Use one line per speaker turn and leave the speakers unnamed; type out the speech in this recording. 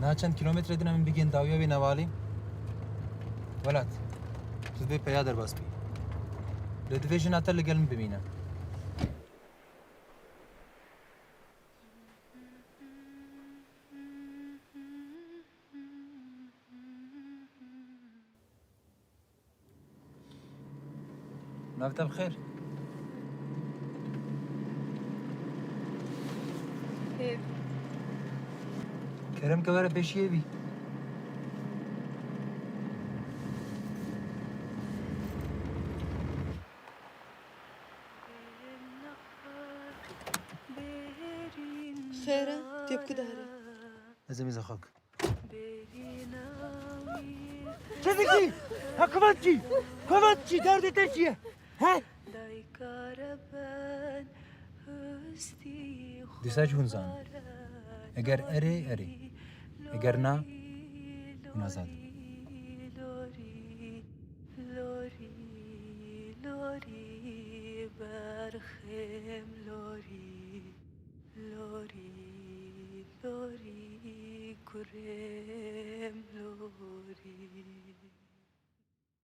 نه چند کیلومتر دیدم بگین داویا بی نوالی ولد تو به پیاده باز بی لدفیشن حتی لگلم ببینم نفت بخیر
كيف؟
کرم که بره پیشیه بی
خيرة تبكي داري
ازم از خاک
چه کمکچی دردت چیه ها
دیساج هونزان اگر اره اره اگر نه اون آزاده
لوري برخم لوري كريم لوري